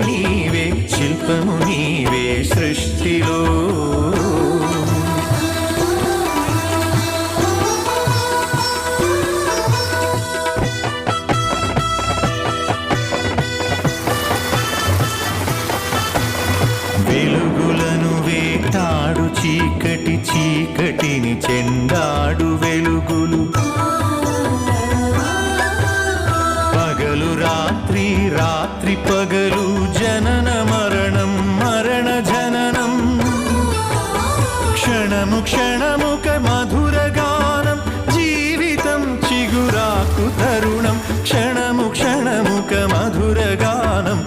నీవే శిల్పము నీవే సృష్టిలో వెలుగులను వేటాడు చీకటి చీకటిని చెండాడు వెలుగులు పగలు రాత్రి రాత్రి పగలు జనన మరణం మరణ జననం క్షణము క్షణముక మధుర గానం జీవితం చిగురాకు తరుణం క్షణము క్షణముక మధుర గానం